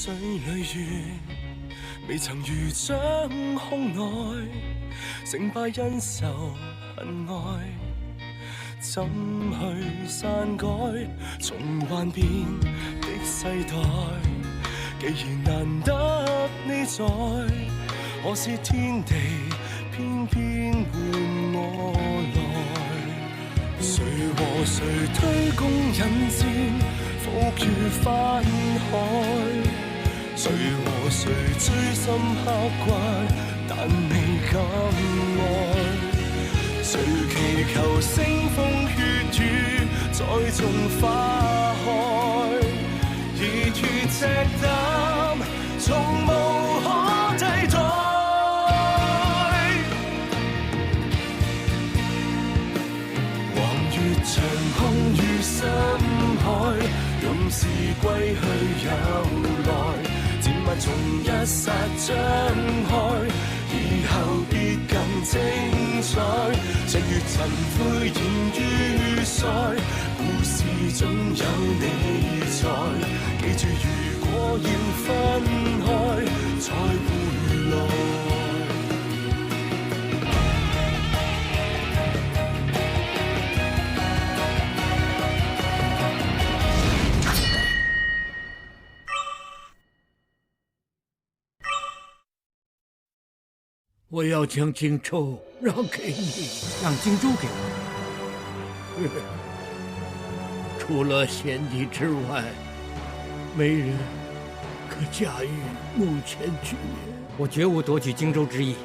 水里月，未曾如掌胸内，成败因仇恨爱，怎去篡改？从幻变的世代，既然难得你在，何是天地偏偏换我来？谁和谁推弓引箭，伏于翻海？谁和谁追心刻骨，但未敢爱？谁祈求腥風血雨再種花開？熱血赤膽，從無可替代。橫越長空與深海，任是歸去有來。漸慢從一剎張開，以後必更精彩。日月塵灰現於腮，故事總有你在。記住，如果要分開，再回來。我要将荆州让给你，让荆州给我。除了先帝之外，没人可驾驭目前局面。我绝无夺取荆州之意，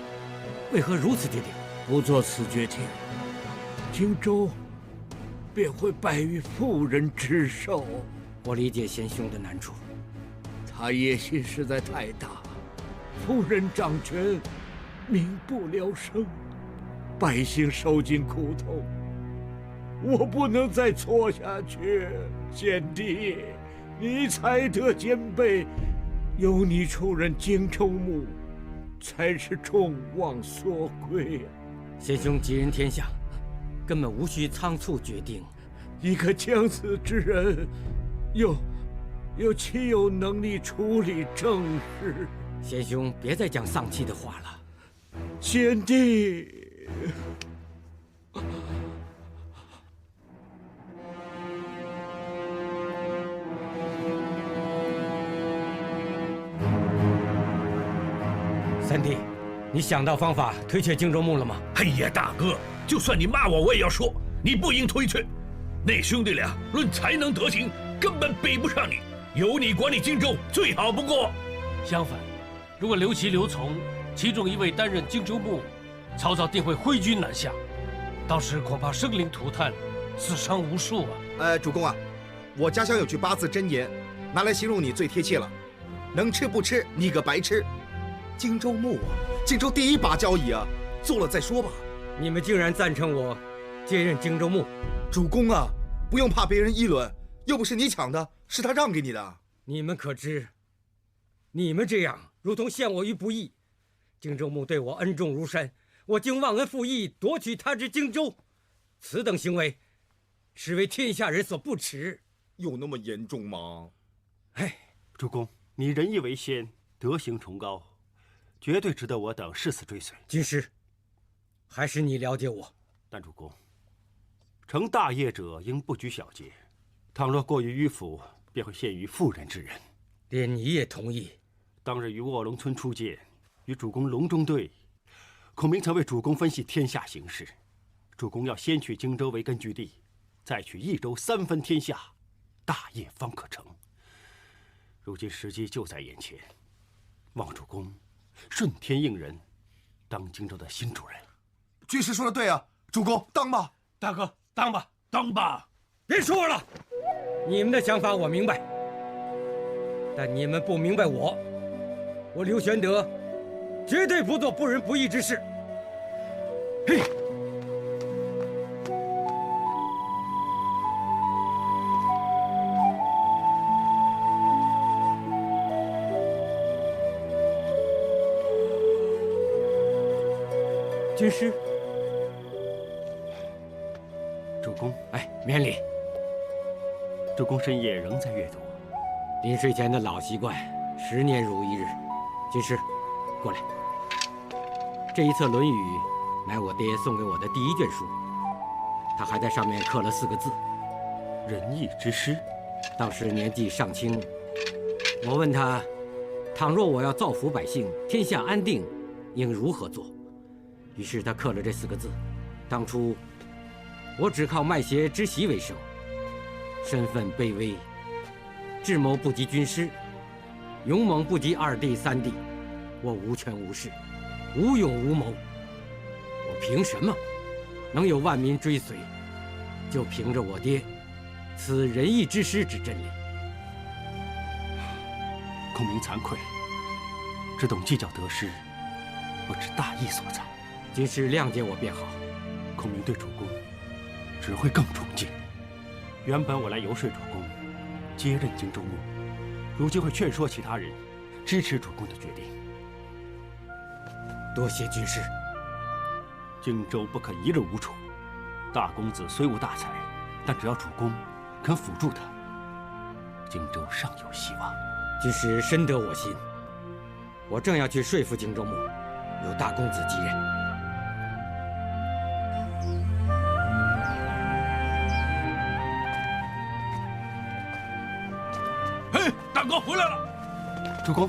为何如此决定？不做此决定，荆州便会败于妇人之手。我理解贤兄的难处，他野心实在太大，妇人掌权，民不聊生，百姓受尽苦痛，我不能再错下去。贤弟，你才德兼备，有你出任荆州牧，才是众望所归。贤兄吉人天下，根本无需仓促决定。一个将死之人，又岂有能力处理政事？贤兄别再讲丧气的话了。贤弟，三弟，你想到方法推却荆州牧了吗？哎呀，大哥，就算你骂我，我也要说，你不应推却。那兄弟俩论才能德行，根本比不上你。有你管理荆州最好不过。相反，如果刘琦、刘琮其中一位担任荆州牧，曹操定会挥军南下，到时恐怕生灵涂炭，死伤无数啊！主公啊，我家乡有句八字真言，拿来形容你最贴切了：能吃不吃，你个白痴！荆州牧啊，荆州第一把交椅啊，做了再说吧。你们竟然赞成我接任荆州牧？主公啊，不用怕别人议论，又不是你抢的，是他让给你的。你们可知，你们这样如同陷我于不义。荆州牧对我恩重如山，我竟忘恩负义，夺取他之荆州，此等行为，实为天下人所不齿。有那么严重吗？哎，主公，你仁义为先，德行崇高，绝对值得我等誓死追随。军师，还是你了解我。但主公，成大业者应不拘小节，倘若过于迂腐，便会陷于妇人之仁。连你也同意？当日于卧龙村初见，与主公隆中对，孔明曾为主公分析天下形势。主公要先取荆州为根据地，再取益州三分天下，大业方可成。如今时机就在眼前，望主公顺天应人，当荆州的新主人。军师说的对啊，主公当吧。大哥，当吧，当吧。别说了，你们的想法我明白，但你们不明白我。我刘玄德绝对不做不仁不义之事。嘿，军师，主公，哎，免礼。主公深夜仍在阅读，临睡前的老习惯， 10年如一日。军师，过来。这一册《论语》乃我爹送给我的第1卷书，他还在上面刻了4个字：仁义之师。当时年纪尚轻，我问他，倘若我要造福百姓，天下安定，应如何做？于是他刻了这4个字。当初我只靠卖鞋织席为生，身份卑微，智谋不及军师，勇猛不及2弟3弟，我无权无势，无勇无谋，我凭什么能有万民追随？就凭着我爹此仁义之师之真理。孔明惭愧，只懂计较得失，不知大义所在。军师谅解我便好。孔明对主公只会更崇敬。原本我来游说主公接任荆州牧，如今会劝说其他人支持主公的决定。多谢军师。荆州不可一日无主。大公子虽无大才，但只要主公肯辅助他，荆州尚有希望。军师深得我心，我正要去说服荆州牧，由大公子继任。嘿，大哥回来了。主公，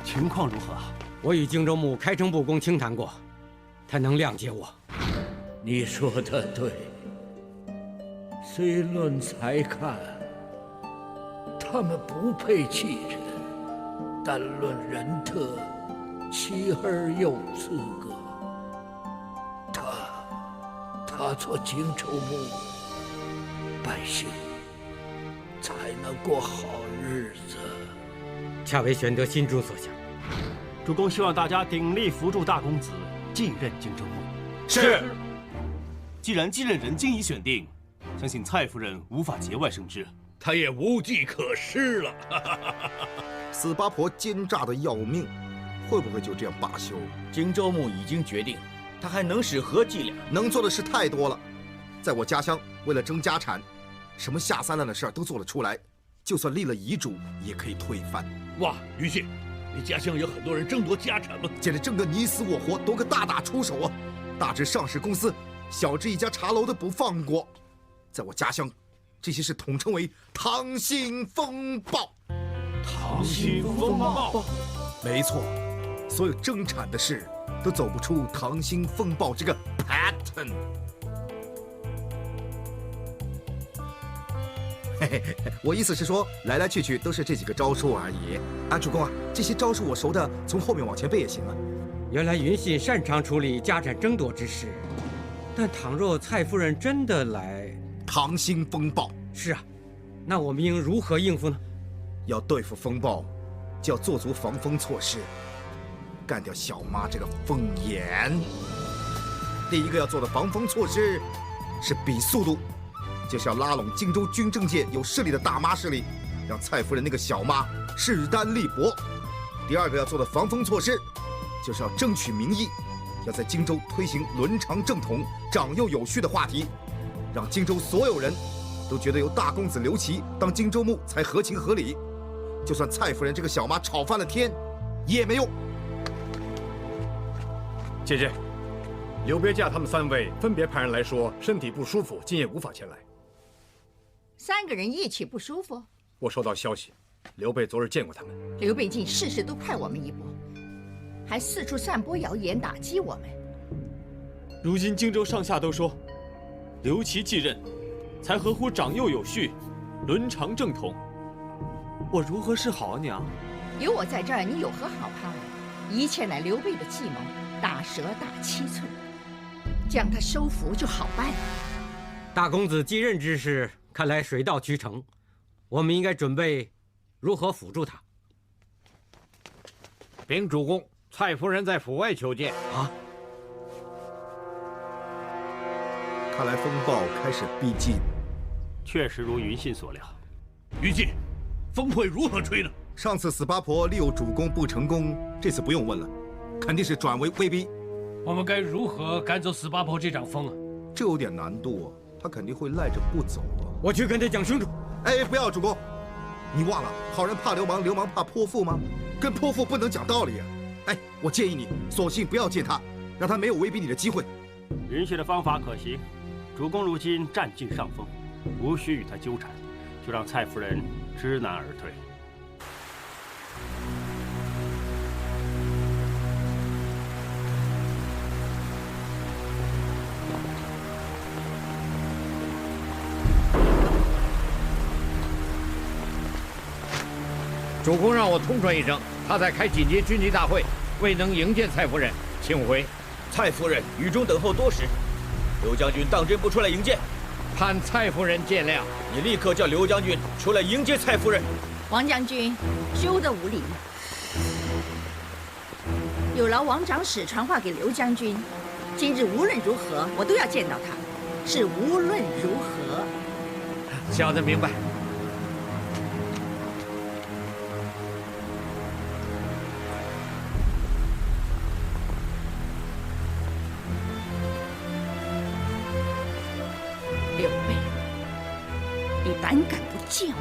情况如何？我与荆州牧开诚布公倾谈过，他能谅解我。你说的对，虽论才看，他们不配继任，但论人特，其而有资格。他做荆州牧，百姓才能过好日子。恰为玄德心中所想。主公希望大家鼎力扶助大公子继任荆州牧。是。既然继任人经已选定，相信蔡夫人无法节外生枝，他也无计可施了。死八婆奸诈的要命，会不会就这样罢休？荆州牧已经决定，他还能使何伎俩？能做的事太多了，在我家乡，为了争家产，什么下三滥的事儿都做了出来，就算立了遗嘱，也可以推翻。哇，于信，你家乡有很多人争夺家产吗？简直争个你死我活，夺个大打出手啊！大至上市公司，小至一家茶楼都不放过。在我家乡，这些事统称为溏心风暴。溏心风暴，没错，所有争产的事都走不出溏心风暴这个 pattern。嘿嘿，我意思是说，来来去去都是这几个招数而已。主公啊，这些招数我熟的，从后面往前背也行啊。原来云信擅长处理家产争夺之事，但倘若蔡夫人真的来，溏心风暴。是啊，那我们应如何应付呢？要对付风暴，就要做足防风措施，干掉小妈这个风眼。第一个要做的防风措施是比速度，就是要拉拢荆州军政界有势力的大妈势力，让蔡夫人那个小妈势单力薄。第二个要做的防风措施，就是要争取民意，要在荆州推行伦常正统、长幼有序的话题，让荆州所有人都觉得由大公子刘琦当荆州牧才合情合理。就算蔡夫人这个小妈吵翻了天，也没用。姐姐，刘别驾他们3位分别派人来说身体不舒服，今夜无法前来。3个人一起不舒服？我收到消息，刘备昨日见过他们。刘备竟事事都快我们一步，还四处散播谣言打击我们。如今荆州上下都说，刘琦继任，才合乎长幼有序、伦常正统。我如何是好啊，娘？有我在这儿，你有何好怕的？一切乃刘备的计谋，大蛇大7寸，将他收服就好办了。大公子继任之事，看来水到渠成，我们应该准备如何辅助他。禀主公，蔡夫人在府外求见。啊！看来风暴开始逼近。确实如云信所料。于禁，风会如何吹呢？上次死八婆利诱主公不成功，这次不用问了，肯定是转为威逼。我们该如何赶走死八婆这场风啊？这有点难度啊，他肯定会赖着不走啊。我去跟他讲清楚。哎，不要，主公，你忘了好人怕流氓，流氓怕泼妇吗？跟泼妇不能讲道理啊！哎，我建议你索性不要见他，让他没有威逼你的机会。允许的方法可行，主公如今占尽上风，无需与他纠缠，就让蔡夫人知难而退。主公让我通传一声，他在开紧急军机大会，未能迎见蔡夫人，请回。蔡夫人雨中等候多时，刘将军当真不出来迎见？盼蔡夫人见谅。你立刻叫刘将军出来迎接蔡夫人。王将军，休得无礼！有劳王长史传话给刘将军，今日无论如何，我都要见到他，是无论如何。小的明白。刘备，你胆敢不见我？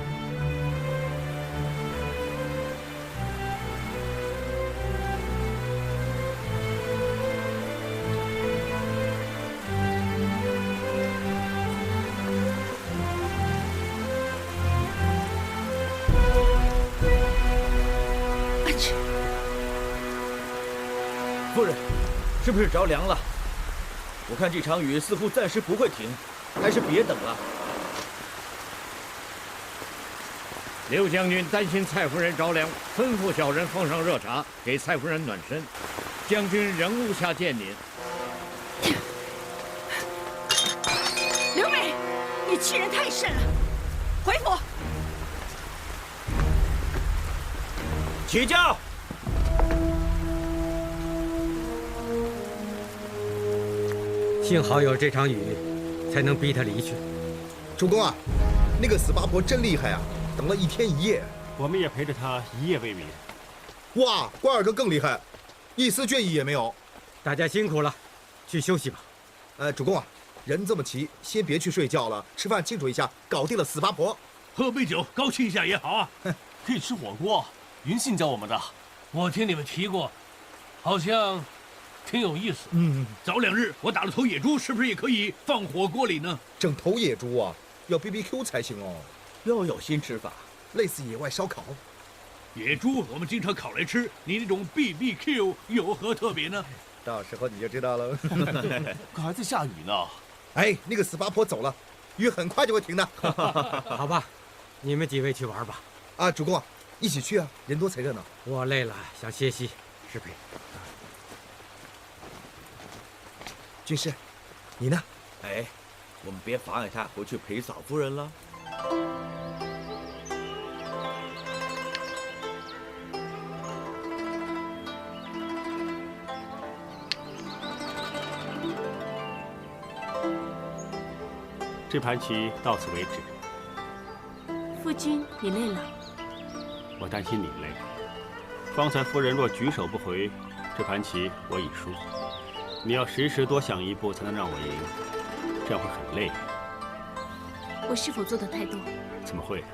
夫人，是不是着凉了？我看这场雨似乎暂时不会停，还是别等了。刘将军担心蔡夫人着凉，吩咐小人放上热茶给蔡夫人暖身。将军仍无暇见您。刘备，你欺人太甚了！回府。起驾。幸好有这场雨，才能逼他离去。主公啊，那个死八婆真厉害啊，等了1天1夜。我们也陪着她一夜未眠。哇，关二哥更厉害，一丝倦意也没有。大家辛苦了，去休息吧。主公啊，人这么齐，先别去睡觉了，吃饭庆祝一下，搞定了死八婆。喝杯酒，高兴一下也好啊。可以吃火锅，云信教我们的，我听你们提过，好像挺有意思。早2日我打了头野猪，是不是也可以放火锅里呢？整头野猪啊，要 BBQ 才行哦。要有新吃法，类似野外烧烤。野猪我们经常烤来吃，你那种 BBQ 有何特别呢？到时候你就知道了。可还在下雨呢。哎，那个死八婆走了，雨很快就会停的。好吧，你们几位去玩吧。啊，主公，一起去啊，人多才热闹。我累了，想歇息。适配。军师，你呢？哎，我们别妨碍他回去陪嫂夫人了。这盘棋到此为止。夫君，你累了。我担心你累。方才夫人若举手不回，这盘棋我已输。你要时时多想一步，才能让我赢，这样会很累。我是否做的太多？怎么会？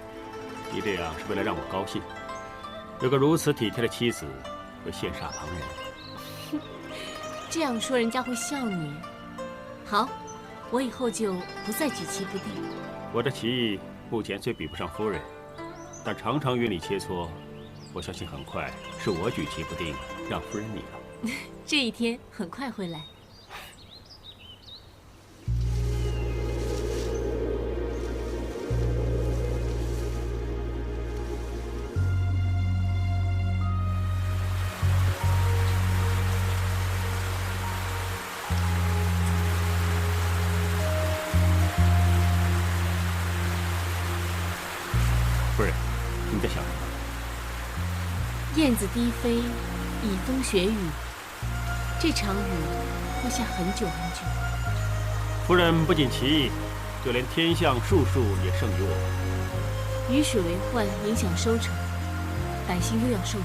你这样是为了让我高兴。有个如此体贴的妻子，会羡煞旁人。这样说人家会笑你。好，我以后就不再举棋不定。我的棋艺目前虽比不上夫人，但常常与你切磋，我相信很快是我举棋不定，让夫人你了。这一天很快会来。夫人，你在想什么？燕子低飞，以风雪雨。这场雨会下很久很久。夫人不仅棋艺，就连天象术数也胜于我。雨水为患，影响收成，百姓又要受苦。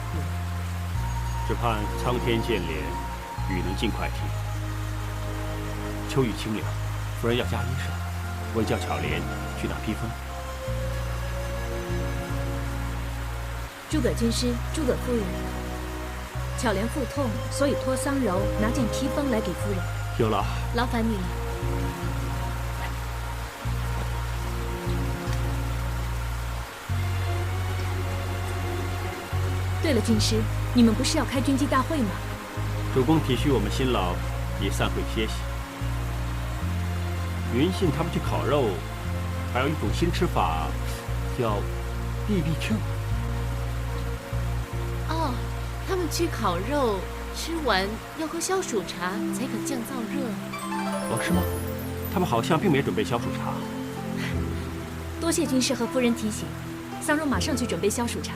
只盼苍天见怜，雨能尽快停。秋雨清凉，夫人要加衣裳，我叫巧莲去拿披风。诸葛军师、诸葛夫人，巧莲腹痛，所以托桑柔拿件披风来给夫人。有劳，劳烦你了。对了，军师，你们不是要开军机大会吗？主公体恤我们辛劳，已散会歇息。云信他们去烤肉，还有一种新吃法，叫 BBQ。哦，他们去烤肉，吃完要喝消暑茶才可降燥热。哦，是吗？他们好像并没准备消暑茶。多谢军师和夫人提醒，桑柔马上去准备消暑茶。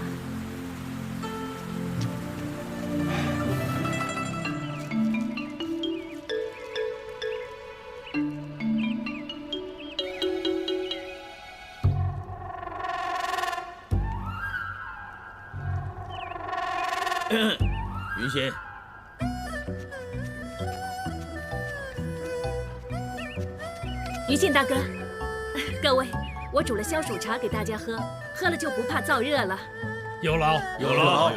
云仙，于信大哥，各位，我煮了消暑茶给大家喝，喝了就不怕燥热了。有劳，有劳。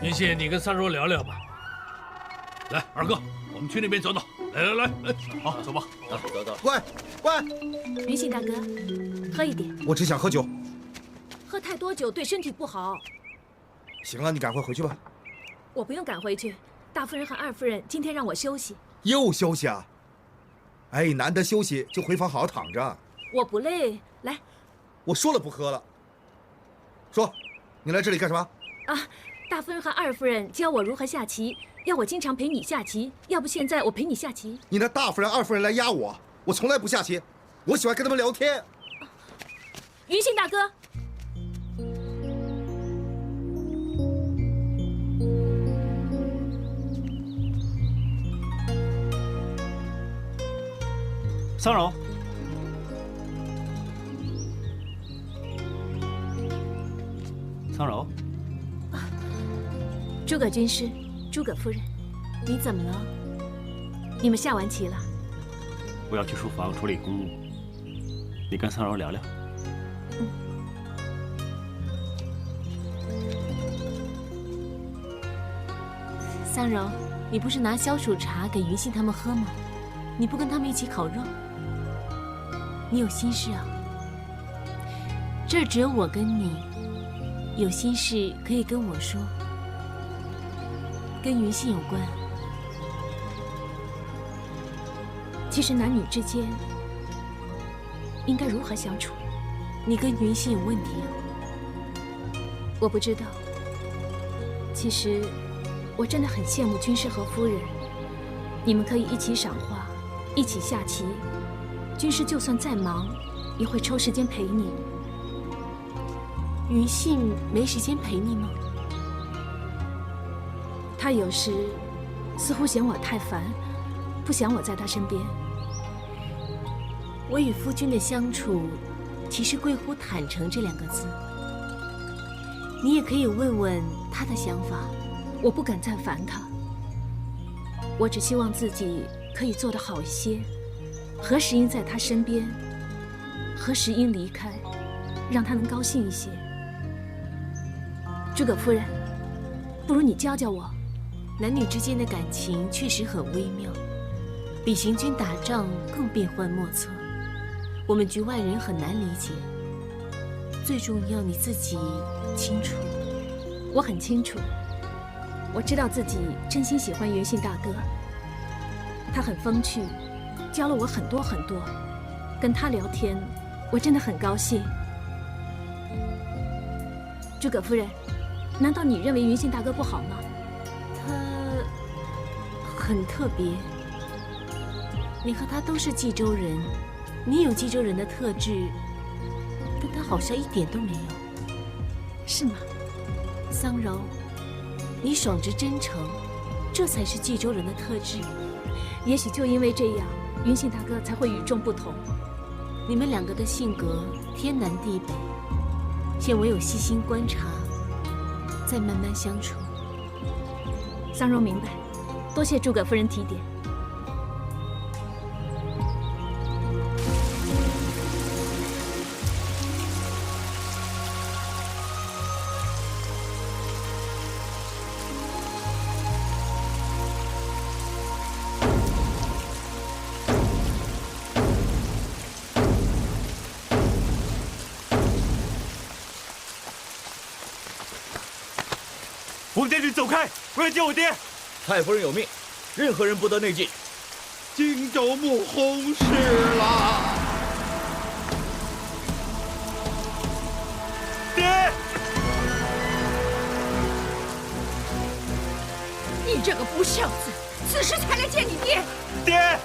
云信，你跟三柔聊聊吧。来，二哥，我们去那边走走。来，好，走吧。走。喂，于信大哥，喝一点。我只想喝酒。喝太多酒对身体不好。行了，你赶快回去吧。我不用赶回去，大夫人和二夫人今天让我休息。又休息啊？哎，难得休息就回房好好躺着。我不累，来。我说了不喝了。说，你来这里干什么？啊，大夫人和二夫人教我如何下棋，要我经常陪你下棋。要不现在我陪你下棋？你那大夫人、二夫人来压我，我从来不下棋，我喜欢跟他们聊天。云信大哥。桑柔，桑柔，诸葛军师，诸葛夫人，你怎么了？你们下完棋了？我要去书房处理公务，你跟桑柔聊聊。桑柔，你不是拿消暑茶给云信他们喝吗？你不跟他们一起烤肉？你有心事啊？这儿只有我跟你，有心事可以跟我说，跟云信有关。其实男女之间应该如何相处？你跟云信有问题啊？我不知道。其实我真的很羡慕军师和夫人，你们可以一起赏花，一起下棋。军师就算再忙，也会抽时间陪你。云信没时间陪你吗？他有时似乎嫌我太烦，不想我在他身边。我与夫君的相处，其实贵乎坦诚这2个字。你也可以问问他的想法。我不敢再烦他，我只希望自己可以做得好一些。何时应在他身边，何时应离开，让他能高兴一些。诸葛夫人，不如你教教我。男女之间的感情确实很微妙，比行军打仗更变幻莫测，我们局外人很难理解。最重要，你自己清楚。我很清楚，我知道自己真心喜欢云信大哥，他很风趣，教了我很多很多。跟他聊天，我真的很高兴。诸葛夫人，难道你认为云信大哥不好吗？他很特别。你和他都是冀州人，你有冀州人的特质，但他好像一点都没有。是吗？桑柔，你爽直真诚，这才是冀州人的特质。也许就因为这样，云信大哥才会与众不同。你们2个的性格天南地北，现唯有细心观察，再慢慢相处。桑柔明白，多谢诸葛夫人提点。冯将军，走开！不要叫我爹！蔡夫人有命，任何人不得内进。荆州牧薨逝了。爹！你这个不孝子，此时才来见你爹！爹！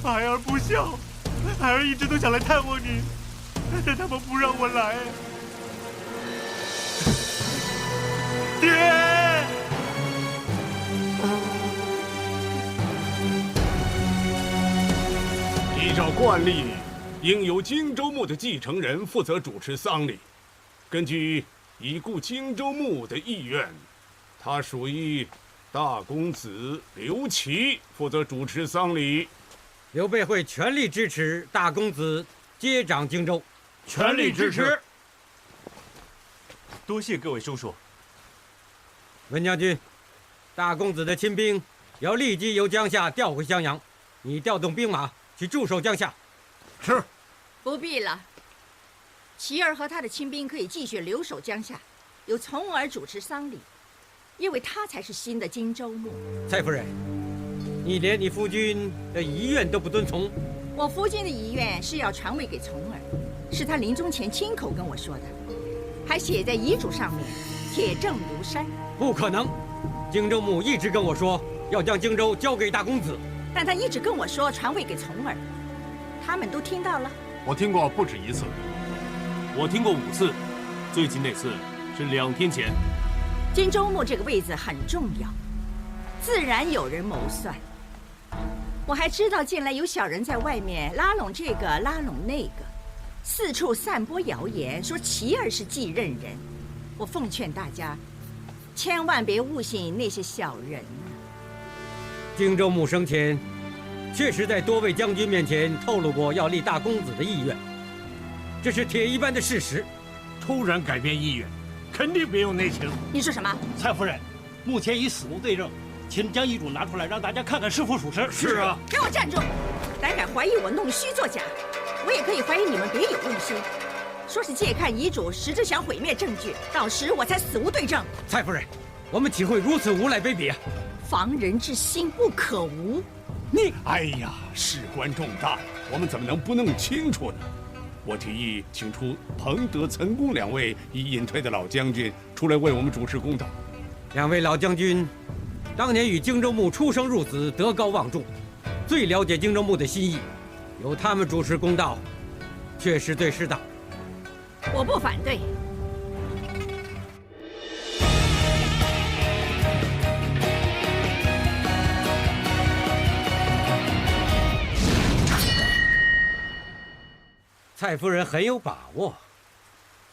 孩儿不孝，孩儿一直都想来探望你，但他们不让我来。爹！依照惯例，应由荆州牧的继承人负责主持丧礼。根据已故荆州牧的意愿，他属意大公子刘琦负责主持丧礼。刘备会全力支持大公子接掌荆州，全力支持。多谢各位叔叔。文将军，大公子的亲兵要立即由江夏调回襄阳，你调动兵马去驻守江夏。是。不必了，齐儿和他的亲兵可以继续留守江夏，由从儿主持丧礼，因为他才是新的荆州牧。蔡夫人，你连你夫君的遗愿都不遵从。我夫君的遗愿是要传位给从儿，是他临终前亲口跟我说的，还写在遗嘱上面，铁证如山。不可能，荆州牧一直跟我说要将荆州交给大公子，但他一直跟我说传位给从儿，他们都听到了。我听过不止一次，我听过5次，最近那次是2天前。荆州牧这个位子很重要，自然有人谋算。我还知道近来有小人在外面拉拢这个拉拢那个，四处散播谣言，说齐儿是继任人。我奉劝大家，千万别误信那些小人。荆州牧生前确实在多位将军面前透露过要立大公子的意愿，这是铁一般的事实。突然改变意愿，肯定别有内情。你说什么？蔡夫人，目前以死无对证，请将遗嘱拿出来，让大家看看是否属实。是啊。给我站住！胆敢怀疑我弄虚作假，我也可以怀疑你们别有用心，说是借看遗嘱，实质想毁灭证据，到时我才死无对证。蔡夫人，我们岂会如此无赖卑鄙啊！防人之心不可无。你，哎呀，事关重大，我们怎么能不弄清楚呢？我提议请出彭德、岑公2位已隐退的老将军出来为我们主持公道。2位老将军当年与荆州牧出生入死，德高望重，最了解荆州牧的心意，由他们主持公道，确实最适当。我不反对。蔡夫人很有把握，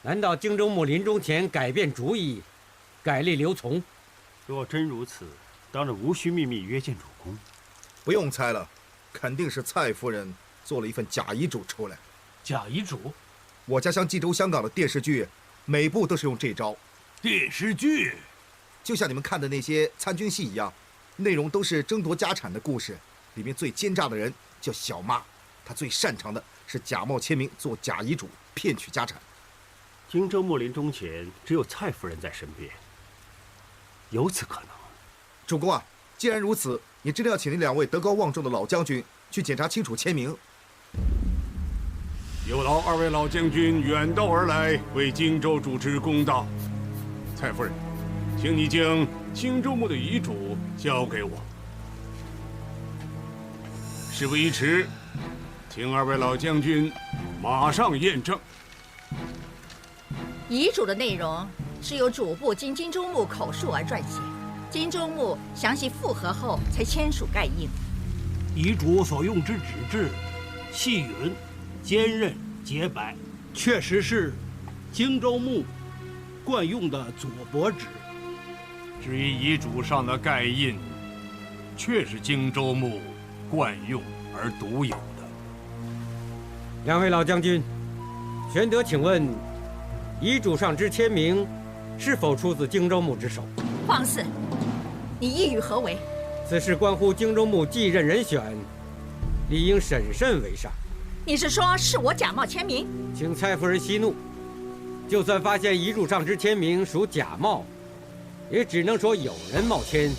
难道荆州牧临终前改变主意，改立刘琮？若真如此，当然无需秘密约见主公。不用猜了，肯定是蔡夫人做了一份假遗嘱出来。假遗嘱？我家乡冀州、香港的电视剧，每部都是用这招。电视剧，就像你们看的那些参军戏一样，内容都是争夺家产的故事。里面最奸诈的人叫小妈，她最擅长的是假冒签名做假遗嘱，骗取家产。荆州牧临终前，只有蔡夫人在身边，有此可能。主公啊，既然如此，你真的要请那2位德高望重的老将军去检查清楚签名。有劳2位老将军远道而来，为荆州主持公道。蔡夫人，请你将荆州牧的遗嘱交给我。事不宜迟，请2位老将军马上验证。遗嘱的内容是由主簿经荆州牧口述而撰写，荆州牧详细复核后才签署盖印。遗嘱所用之纸质细匀、坚韧、洁白，确实是荆州牧惯用的左帛纸。至于遗嘱上的盖印，却是荆州牧惯用而独有的。 2位老将军，玄德，请问遗嘱上之签名是否出自荆州牧之手？放肆！你意欲何为？此事关乎荆州牧继任人选，理应审慎为上。你是说是我假冒签名？请蔡夫人息怒。就算发现遗嘱上之签名属假冒，也只能说有人冒签，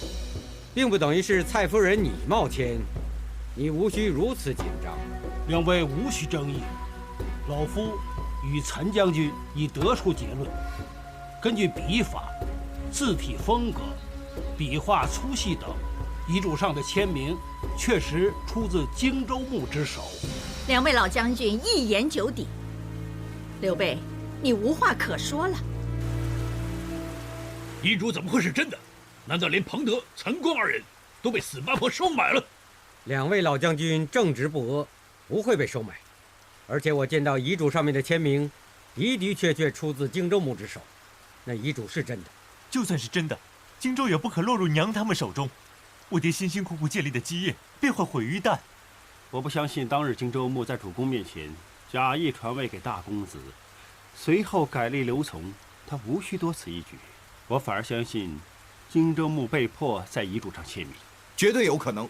并不等于是蔡夫人你冒签。你无需如此紧张。两位无需争议，老夫与陈将军已得出结论。根据笔法、字体风格、笔画粗细等，遗嘱上的签名确实出自荆州牧之手。两位老将军一言九鼎。刘备，你无话可说了。遗嘱怎么会是真的？难道连彭德、陈宫二人都被死八婆收买了？两位老将军正直不阿，不会被收买。而且我见到遗嘱上面的签名，的的确确出自荆州牧之手。那遗嘱是真的。就算是真的，荆州也不可落入娘他们手中。我爹辛辛苦苦建立的基业便会毁于一旦。我不相信当日荆州牧在主公面前假意传位给大公子，随后改立刘琮，他无需多此一举。我反而相信荆州牧被迫在遗嘱上签名，绝对有可能。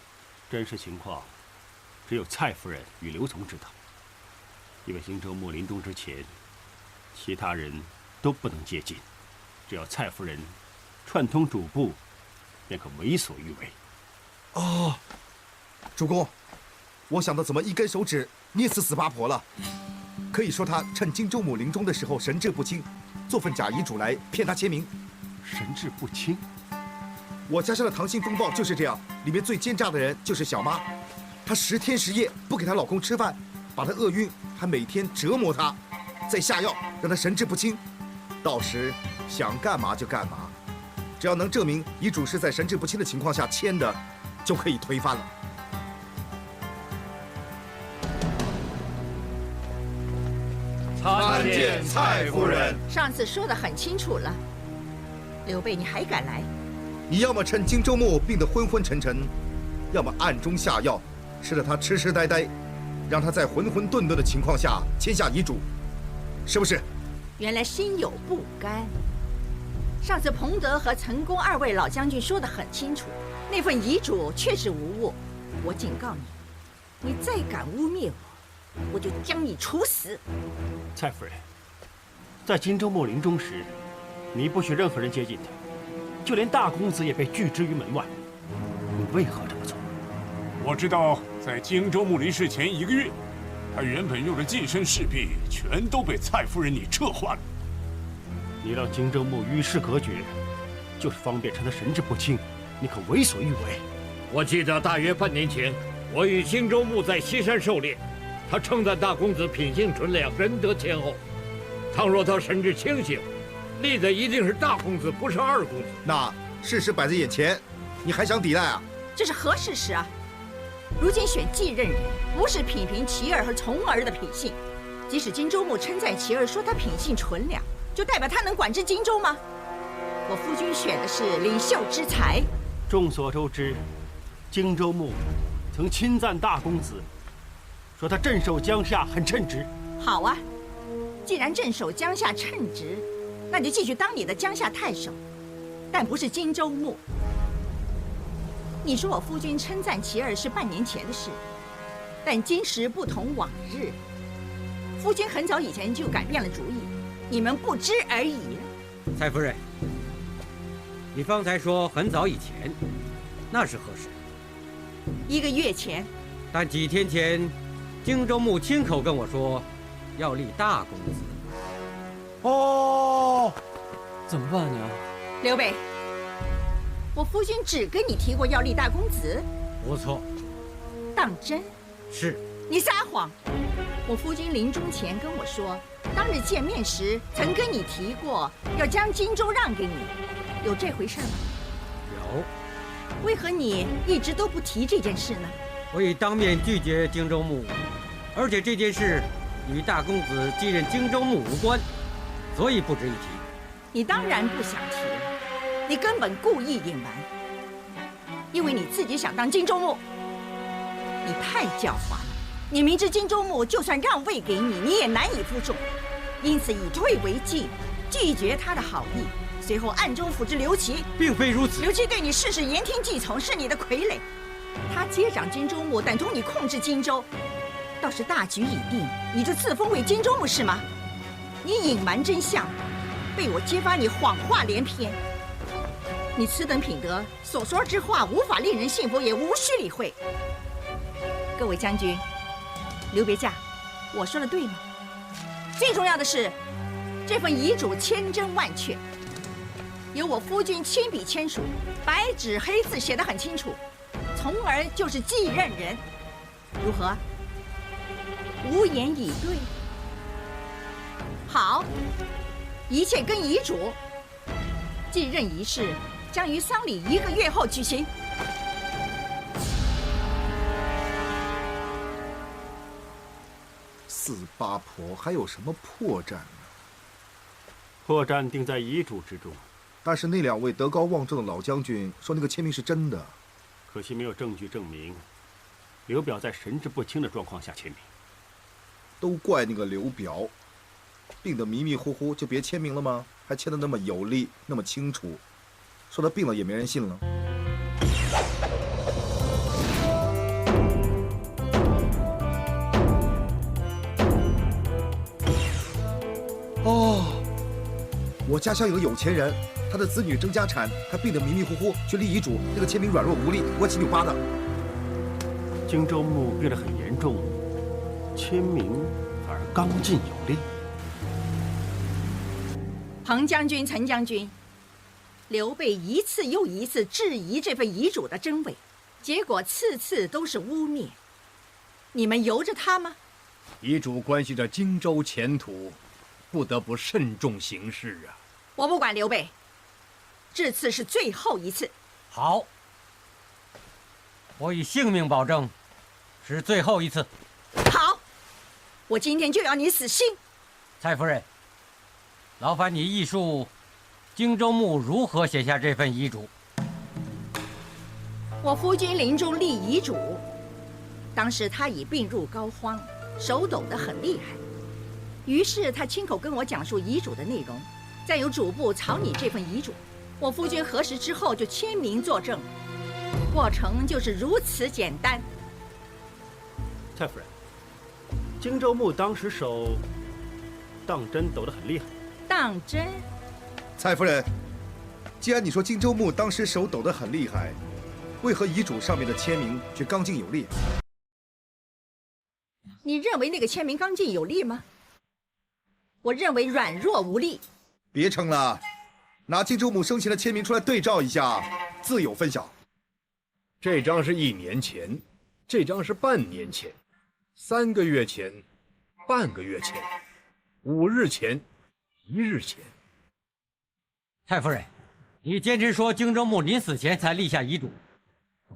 真实情况只有蔡夫人与刘琮知道，因为荆州牧临终之前，其他人都不能接近。只要蔡夫人串通主簿，便可为所欲为。哦，主公，我想到怎么一根手指捏死死八婆了。可以说他趁荆州牧临终的时候神志不清，做份假遗嘱来骗他签名。神志不清？我家乡的《溏心风暴》就是这样，里面最奸诈的人就是小妈，她10天10夜不给她老公吃饭，把她饿晕，还每天折磨她，再下药让她神志不清，到时想干嘛就干嘛。只要能证明遗嘱是在神志不清的情况下签的，就可以推翻了。参见蔡夫人。上次说得很清楚了，刘备，你还敢来？你要么趁荆州牧病得昏昏沉沉，要么暗中下药，使得他痴痴呆呆，让他在浑浑沌沌的情况下签下遗嘱，是不是？原来心有不甘。上次彭德和陈宫二位老将军说得很清楚，那份遗嘱确实无误。我警告你，你再敢污蔑我，我就将你处死。蔡夫人，在荆州牧临终时，你不许任何人接近他，就连大公子也被拒之于门外。你为何这么做？我知道，在荆州牧离世前1个月，他原本用的近身侍婢全都被蔡夫人你撤换了。你让荆州牧与世隔绝，就是方便趁他神志不清，你可为所欲为。我记得大约半年前，我与荆州牧在西山狩猎，他称赞大公子品性纯良，仁德谦厚。倘若他神志清醒，立的一定是大公子，不是二公子。那事实摆在眼前，你还想抵赖啊？这是何事实啊？如今选继任人，不是品评齐儿和从儿的品性。即使荆州牧称赞齐儿说他品性纯良，就代表他能管制荆州吗？我夫君选的是领袖之才。众所周知，荆州牧曾亲赞大公子，说他镇守江夏很称职。好啊，既然镇守江夏称职，那就继续当你的江夏太守，但不是荆州牧。你说我夫君称赞齐儿是半年前的事，但今时不同往日，夫君很早以前就改变了主意，你们不知而已。蔡夫人，你方才说很早以前，那是何时？1个月前。但几天前，荆州牧亲口跟我说，要立大公子。哦，怎么办呢？刘备，我夫君只跟你提过要立大公子？不错。当真？是。你撒谎！我夫君临终前跟我说，当日见面时曾跟你提过要将荆州让给你，有这回事吗？有。为何你一直都不提这件事呢？我已当面拒绝荆州牧，而且这件事与大公子继任荆州牧无关，所以不值一提。你当然不想提了，你根本故意隐瞒，因为你自己想当荆州牧。你太狡猾了，你明知荆州牧就算让位给你，你也难以服众，因此以退为进，拒绝他的好意，随后暗中辅之刘琦。并非如此。刘琦对你事事言听计从，是你的傀儡。他接掌荆州牧，等同你控制荆州。到时大局已定，你就自封为荆州牧是吗？你隐瞒真相，被我揭发你谎话连篇。你此等品德，所说之话无法令人信服，也无需理会。各位将军，刘别驾，我说的对吗？最重要的是，这份遗嘱千真万确，由我夫君亲笔签署，白纸黑字写得很清楚，从而就是继任人。如何？无言以对。好，一切跟遗嘱。继任仪式将于丧礼1个月后举行。四八婆还有什么破绽呢？破绽定在遗嘱之中。但是那2位德高望重的老将军说那个签名是真的，可惜没有证据证明刘表在神志不清的状况下签名。都怪那个刘表，病得迷迷糊糊就别签名了吗？还签得那么有力，那么清楚，说他病了也没人信了。哦，我家乡有个有钱人，他的子女争家产，还病得迷迷糊糊去立遗嘱，那个签名软弱无力，歪七扭八的。荆州牧病得很严重，签名反而刚劲有力。彭将军、陈将军，刘备一次又一次质疑这份遗嘱的真伪，结果次次都是污蔑。你们由着他吗？遗嘱关系着荆州前途，不得不慎重行事啊！我不管刘备，这次是最后一次。好，我以性命保证，是最后一次。好，我今天就要你死心。蔡夫人，劳烦你忆述荆州牧如何写下这份遗嘱。我夫君临终立遗嘱，当时他已病入膏肓，手抖得很厉害。于是他亲口跟我讲述遗嘱的内容，再由主簿草拟这份遗嘱。我夫君核实之后就签名作证，过程就是如此简单。蔡夫人，荆州牧当时手当真抖得很厉害。当真？蔡夫人，既然你说荆州牧当时手抖得很厉害，为何遗嘱上面的签名却刚劲有力？你认为那个签名刚劲有力吗？我认为软弱无力。别撑了，拿荆州牧生前的签名出来对照一下，自有分晓。这张是1年前，这张是半年前，3个月前，半个月前，5日前，1日前。蔡夫人，你坚持说荆州牧临死前才立下遗嘱，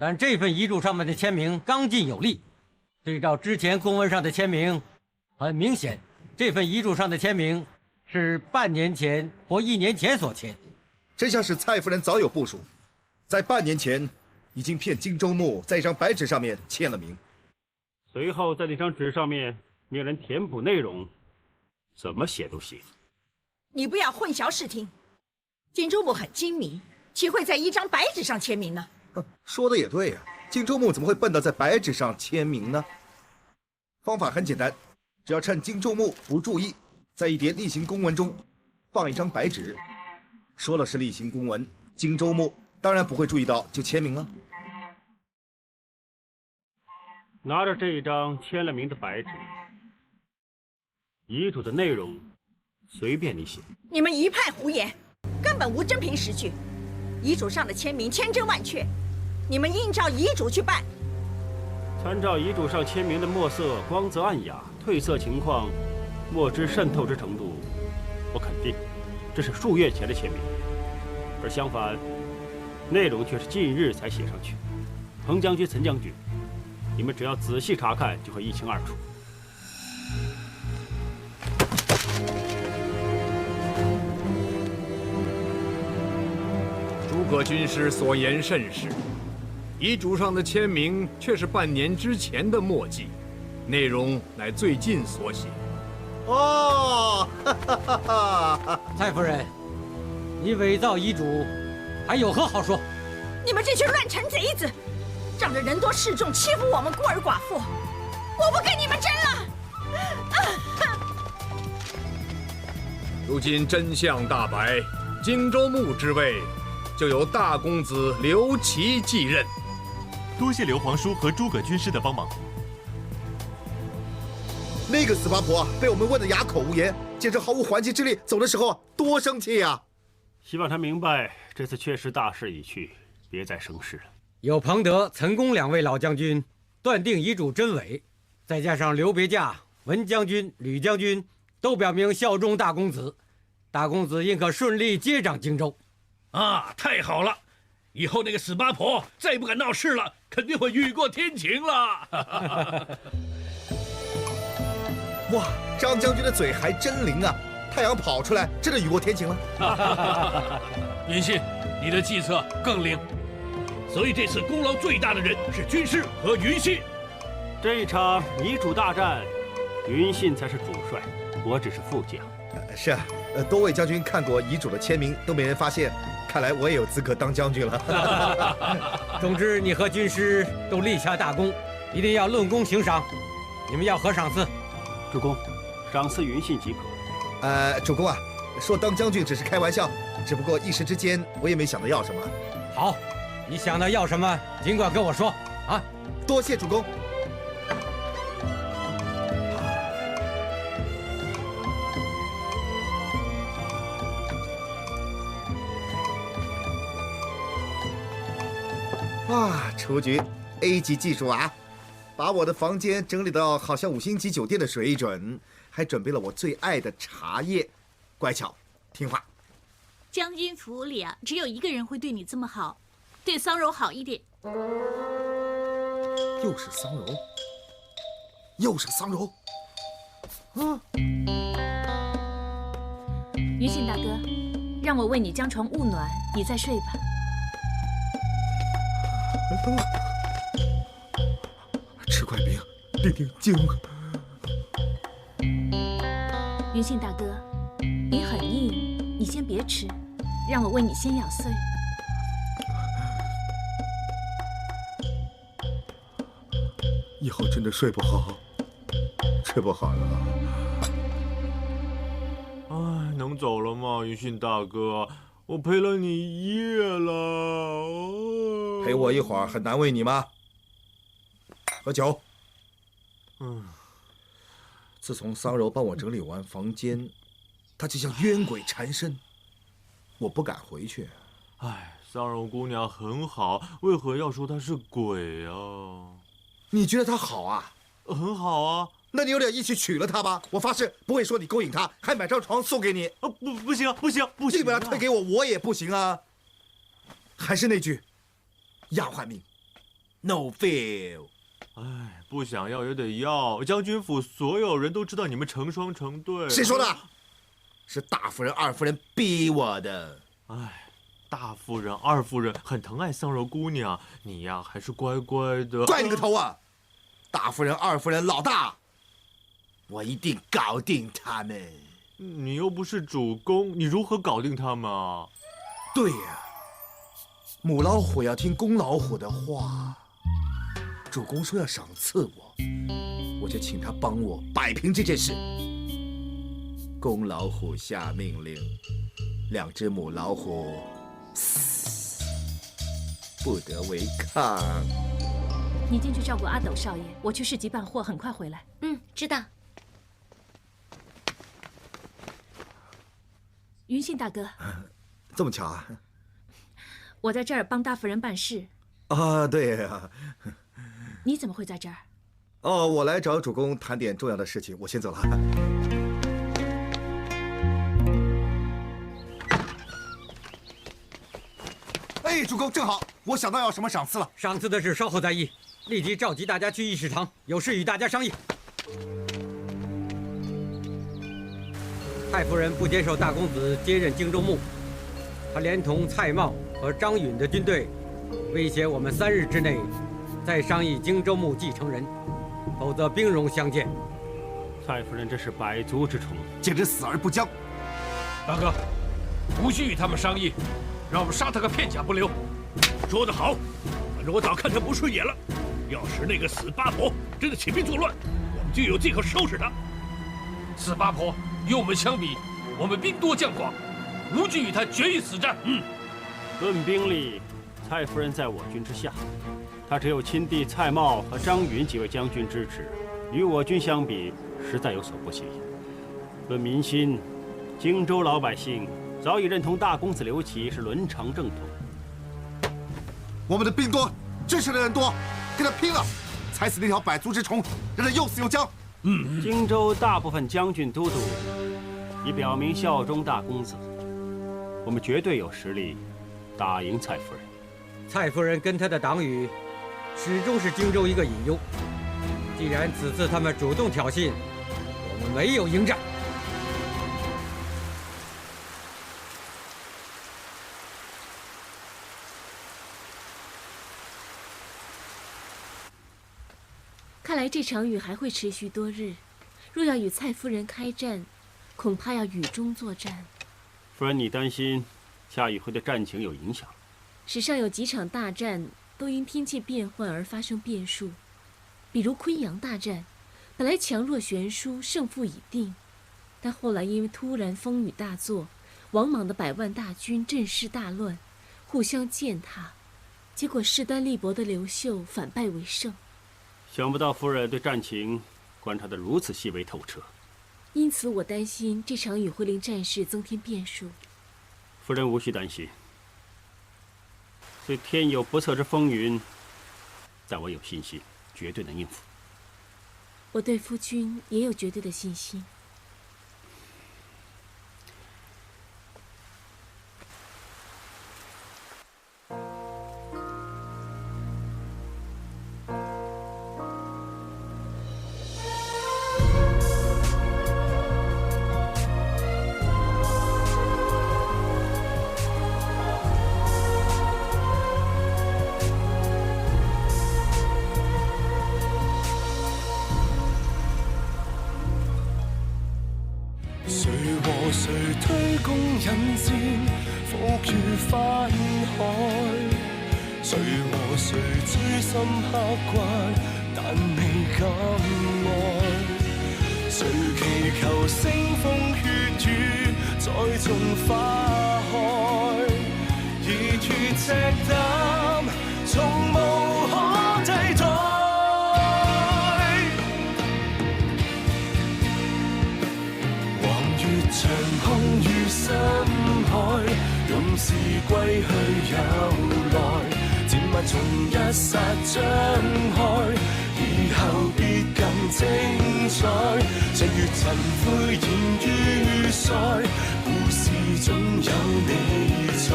但这份遗嘱上面的签名刚劲有力，对照之前公文上的签名，很明显，这份遗嘱上的签名是半年前或1年前所签。真像是蔡夫人早有部署，在半年前已经骗荆州牧在一张白纸上面签了名，随后在那张纸上面命人填补内容，怎么写都行。你不要混淆视听，荆州牧很精明，岂会在一张白纸上签名呢？说的也对啊，荆州牧怎么会笨到在白纸上签名呢？方法很简单，只要趁荆州牧不注意，在一叠例行公文中放一张白纸，说了是例行公文，荆州牧当然不会注意到，就签名了。拿着这一张签了名的白纸，遗嘱的内容随便你写。你们一派胡言，根本无真凭实据。遗嘱上的签名千真万确，你们应照遗嘱去办。参照遗嘱上签名的墨色光泽暗雅，褪色情况墨汁渗透之程度，我肯定这是数月前的签名。而相反，内容却是近日才写上去。彭将军、陈将军，你们只要仔细查看，就会一清二楚。诸葛军师所言甚是，遗嘱上的签名却是半年之前的墨迹，内容乃最近所写。哦，蔡夫人，你伪造遗嘱，还有何好说？你们这群乱臣贼子，仗着人多势众欺负我们孤儿寡妇，我不跟你们争了。如今真相大白，荆州牧之位就由大公子刘琦继任。多谢刘皇叔和诸葛军师的帮忙。那个死八婆啊，被我们问得哑口无言，简直毫无还击之力。走的时候啊，多生气啊！希望他明白，这次确实大势已去，别再生事了。有庞德、岑公2位老将军断定遗嘱真伪，再加上刘别驾、文将军、吕将军都表明效忠大公子，大公子应可顺利接掌荆州。啊，太好了！以后那个死八婆再也不敢闹事了，肯定会雨过天晴了。哇，张将军的嘴还真灵啊！太阳跑出来，真的雨过天晴了。云信，你的计策更灵。所以这次功劳最大的人是军师和云信。这一场遗嘱大战，云信才是主帅，我只是副将。是啊，多位将军看过遗嘱的签名都没人发现，看来我也有资格当将军了。总之，你和军师都立下大功，一定要论功行赏。你们要何赏赐？主公，赏赐云信即可。主公啊，说当将军只是开玩笑，只不过一时之间我也没想到要什么。好，你想到要什么，尽管跟我说啊。多谢主公。哇，雏菊 A 级技术啊！把我的房间整理到好像5星级酒店的水准，还准备了我最爱的茶叶。乖巧，听话。将军府里啊，只有一个人会对你这么好，对桑柔好一点。又是桑柔，又是桑柔。云信大哥，让我为你将床焐暖，你再睡吧。吃块饼，定定惊。云信大哥，饼很硬，你先别吃，让我为你先咬碎。以后真的睡不好，睡不好了。哎，能走了吗，云信大哥？我陪了你一夜了。陪我一会儿很难为你吗？喝酒。自从桑柔帮我整理完房间，她就像冤鬼缠身，我不敢回去。哎，桑柔姑娘很好，为何要说她是鬼啊？你觉得她好啊？很好啊。那你有点义气娶了她吧？我发誓不会说你勾引她，还买张床送给你。不行，不行，不行！你把她推给我，我也不行啊。还是那句，要换命 ，no feel。哎，不想要也得要。将军府所有人都知道你们成双成对。谁说的？是大夫人、二夫人逼我的。哎，大夫人、二夫人很疼爱桑柔姑娘，你呀还是乖乖的。怪你个头啊！大夫人、二夫人老大，我一定搞定他们。你又不是主公，你如何搞定他们啊？对呀，母老虎要听公老虎的话。主公说要赏赐我，我就请他帮我摆平这件事。公老虎下命令，2只母老虎不得违抗。你进去照顾阿斗少爷，我去市集办货，很快回来。知道。云信大哥，这么巧啊？我在这儿帮大夫人办事。啊，对呀。你怎么会在这儿？哦，我来找主公谈点重要的事情，我先走了。哎，主公，正好，我想到要什么赏赐了。赏赐的事稍后再议，立即召集大家去议事堂，有事与大家商议。太夫人不接受大公子接任荆州牧，她连同蔡瑁和张允的军队，威胁我们3日之内再商议荆州牧继承人，否则兵戎相见。蔡夫人这是百足之虫，简直死而不僵。大哥，无需与他们商议，让我们杀他个片甲不留。说得好，着我早看他不顺眼了。要是那个死八婆真的起兵作乱，我们就有借口收拾他。死八婆与我们相比，我们兵多将广，无惧与他决一死战。论兵力，蔡夫人在我军之下，她只有亲弟蔡瑁和张允几位将军支持，与我军相比，实在有所不及。论民心，荆州老百姓早已认同大公子刘琦是伦常正统。我们的兵多，支持的人多，跟他拼了，踩死那条百足之虫，让他又死又僵。荆州大部分将军都督已表明效忠大公子，我们绝对有实力打赢蔡夫人。蔡夫人跟她的党羽始终是荆州一个隐忧。既然此次他们主动挑衅，我们没有迎战。看来这场雨还会持续多日，若要与蔡夫人开战，恐怕要雨中作战。夫人，你担心下雨会对战情有影响？史上有几场大战都因天气变换而发生变数，比如昆阳大战，本来强弱悬殊，胜负已定，但后来因为突然风雨大作，王莽的100万大军阵势大乱，互相践踏，结果势单力薄的刘秀反败为胜。想不到夫人对战情观察得如此细微透彻，因此我担心这场雨会令战事增添变数。夫人无需担心，虽天有不测之风云，但我有信心，绝对能应付。我对夫君也有绝对的信心。谁和谁推弓引箭，伏于翻海？谁和谁追心刻骨，但未敢爱？谁祈求腥風血雨再種花開？熱血赤膽，從無可替代。長空與深海，勇士歸去有來，戰物從一剎張開，以後必更精彩。日月塵灰現於賽，故事總有你在。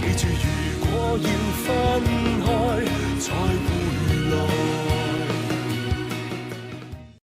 記住，如果要分開，才會